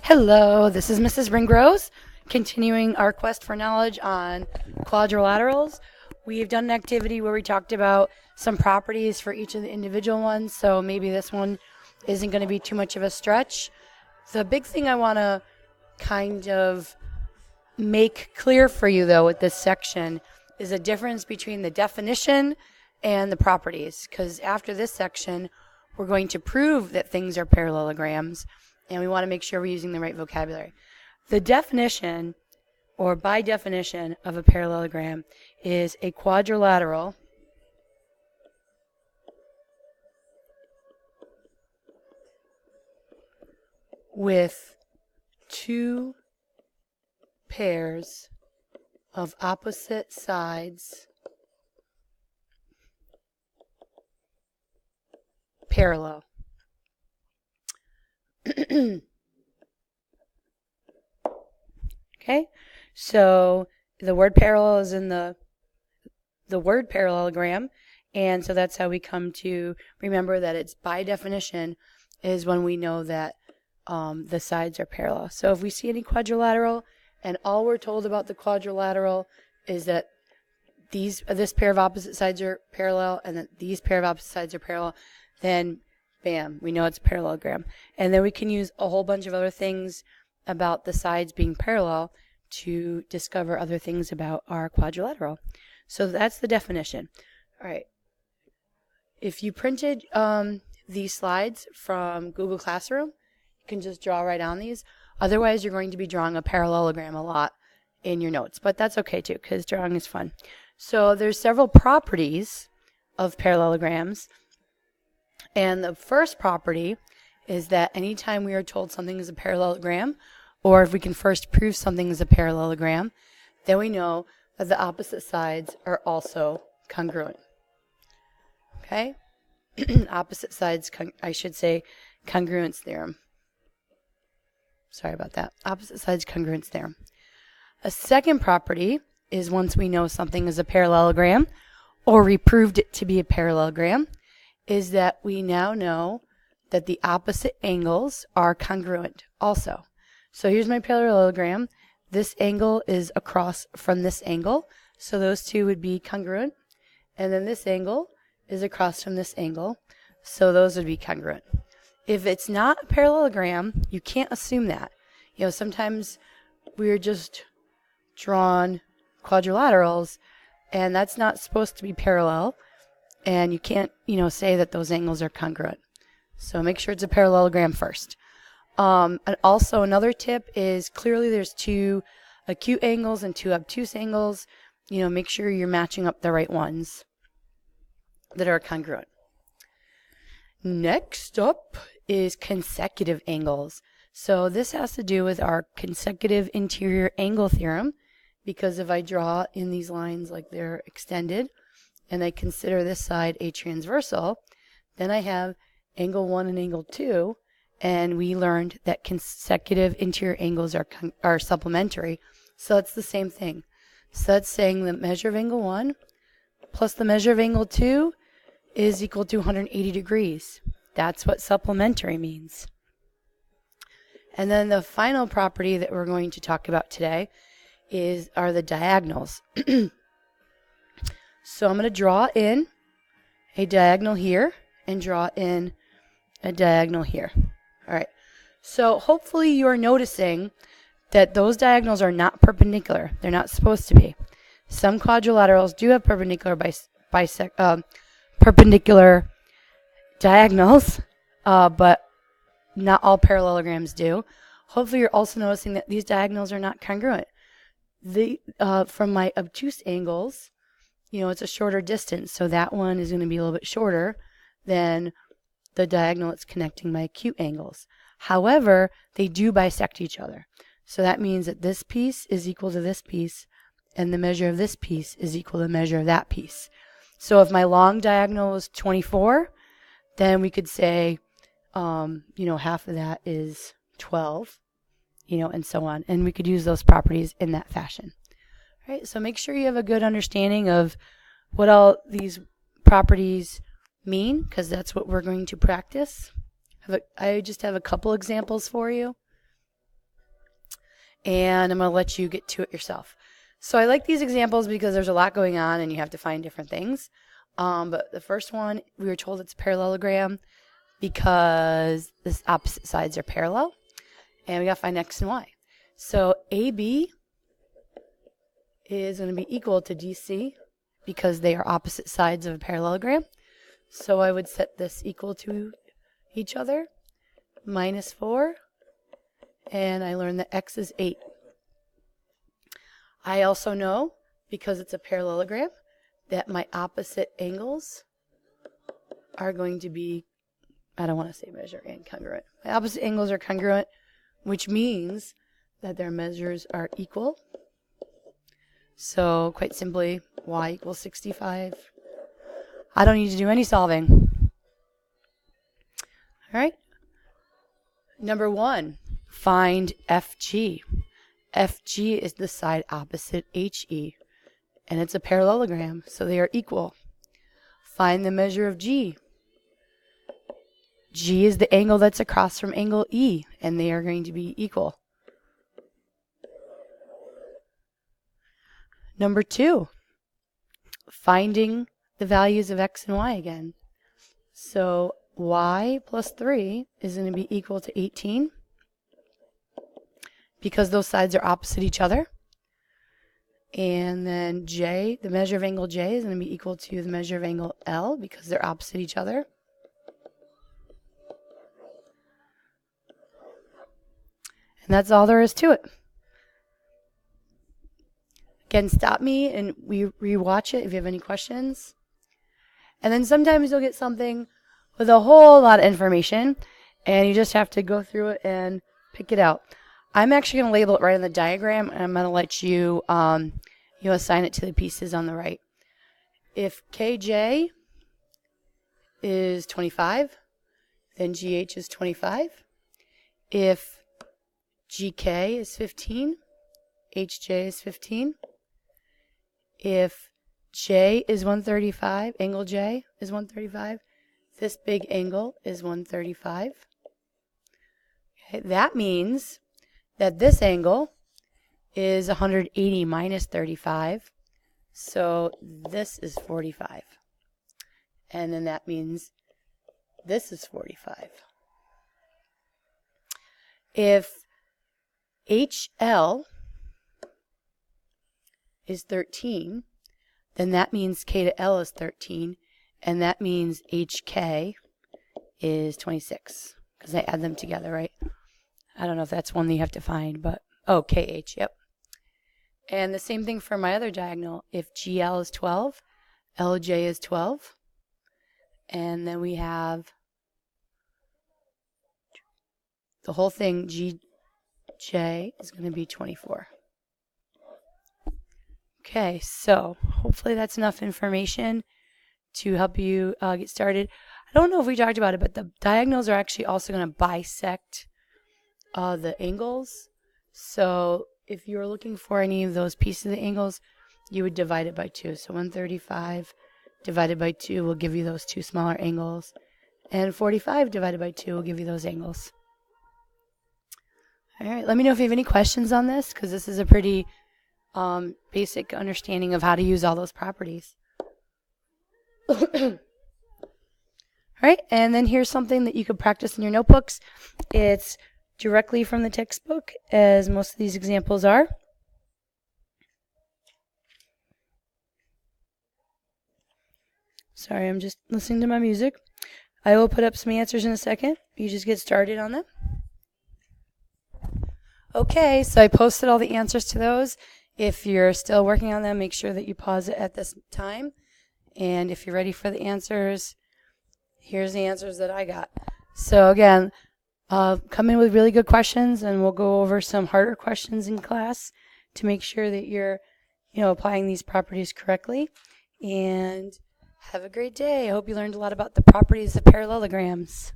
Hello, this is Mrs. Ringrose, continuing our quest for knowledge on quadrilaterals. We've done an activity where we talked about some properties for each of the individual ones, so maybe this one isn't going to be too much of a stretch. The big thing I want to kind of make clear for you, though, with this section is the difference between the definition and the properties, because after this section, we're going to prove that things are parallelograms, and we want to make sure we're using the right vocabulary. The definition, or by definition, of a parallelogram is a quadrilateral with two pairs of opposite sides parallel. Okay, so the word parallel is in the word parallelogram, and so that's how we come to remember that it's by definition is when we know that the sides are parallel. So if we see any quadrilateral and all we're told about the quadrilateral is that this pair of opposite sides are parallel and that these pair of opposite sides are parallel, then bam, we know it's a parallelogram. And then we can use a whole bunch of other things about the sides being parallel to discover other things about our quadrilateral. So that's the definition. All right. If you printed these slides from Google Classroom, you can just draw right on these. Otherwise, you're going to be drawing a parallelogram a lot in your notes, but that's okay too, because drawing is fun. So there's several properties of parallelograms, and the first property is that anytime we are told something is a parallelogram, or if we can first prove something is a parallelogram, then we know that the opposite sides are also congruent. Okay? Opposite sides, I should say congruence theorem. Sorry about that. Opposite sides congruence theorem. A second property is once we know something is a parallelogram, or we proved it to be a parallelogram, is that we now know that the opposite angles are congruent also. So here's my parallelogram. This angle is across from this angle, so those two would be congruent. And then this angle is across from this angle, so those would be congruent. If it's not a parallelogram, you can't assume that. You know, sometimes we're just drawn quadrilaterals, and that's not supposed to be parallel, and you can't, say that those angles are congruent. So make sure it's a parallelogram first. And also another tip is clearly there's two acute angles and two obtuse angles. Make sure you're matching up the right ones that are congruent. Next up is consecutive angles. So this has to do with our consecutive interior angle theorem, because if I draw in these lines like they're extended and I consider this side a transversal, then I have angle 1 and angle 2, and we learned that consecutive interior angles are supplementary. So it's the same thing. So that's saying the measure of angle 1 plus the measure of angle 2 is equal to 180 degrees. That's what supplementary means. And then the final property that we're going to talk about today are the diagonals. So I'm going to draw in a diagonal here and draw in a diagonal here. All right. So hopefully you're noticing that those diagonals are not perpendicular. They're not supposed to be. Some quadrilaterals do have perpendicular diagonals, but not all parallelograms do. Hopefully you're also noticing that these diagonals are not congruent. From my obtuse angles, it's a shorter distance, so that one is going to be a little bit shorter than the diagonal that's connecting my acute angles. However, they do bisect each other. So that means that this piece is equal to this piece, and the measure of this piece is equal to the measure of that piece. So if my long diagonal is 24, then we could say, half of that is 12, and so on. And we could use those properties in that fashion. All right, so make sure you have a good understanding of what all these properties mean, because that's what we're going to practice. I just have a couple examples for you. and I'm going to let you get to it yourself. So I like these examples because there's a lot going on and you have to find different things. But the first one, we were told it's a parallelogram because the opposite sides are parallel. And we got to find x and y. So AB is going to be equal to DC because they are opposite sides of a parallelogram. So I would set this equal to each other, minus 4, and I learned that x is 8. I also know, because it's a parallelogram, that my opposite angles are going to be, I don't want to say measure and congruent. My opposite angles are congruent, which means that their measures are equal. So quite simply, y equals 65. I don't need to do any solving. All right. Number 1, find FG. FG is the side opposite HE, and it's a parallelogram, so they are equal. Find the measure of G. G is the angle that's across from angle E, and they are going to be equal. Number 2, finding the values of x and y again. So y plus 3 is going to be equal to 18 because those sides are opposite each other. And then J, the measure of angle J, is going to be equal to the measure of angle L because they're opposite each other. And that's all there is to it. Again, stop me and we rewatch it if you have any questions. And then sometimes you'll get something with a whole lot of information, and you just have to go through it and pick it out. I'm actually going to label it right on the diagram, and I'm going to let you, assign it to the pieces on the right. If KJ is 25, then GH is 25. If GK is 15, HJ is 15. If J is 135, angle J is 135, this big angle is 135. Okay, that means that this angle is 180 minus 35, so this is 45. And then that means this is 45. If HL is 13, then that means K to L is 13, and that means HK is 26, because I add them together, right? I don't know if that's one that you have to find, but, oh, KH, yep. And the same thing for my other diagonal. If GL is 12, LJ is 12, and then we have the whole thing, GJ is going to be 24. Okay, so hopefully that's enough information to help you get started. I don't know if we talked about it, but the diagonals are actually also going to bisect the angles. So if you're looking for any of those pieces of the angles, you would divide it by 2. So 135 divided by 2 will give you those 2 smaller angles. And 45 divided by 2 will give you those angles. All right, let me know if you have any questions on this, because this is a pretty basic understanding of how to use all those properties. All right, and then here's something that you could practice in your notebooks. It's directly from the textbook, as most of these examples are. Sorry, I'm just listening to my music. I will put up some answers in a second. You just get started on them. Okay, so I posted all the answers to those. If you're still working on them, make sure that you pause it at this time. And if you're ready for the answers, here's the answers that I got. So again, come in with really good questions, and we'll go over some harder questions in class to make sure that you're, applying these properties correctly. And have a great day. I hope you learned a lot about the properties of parallelograms.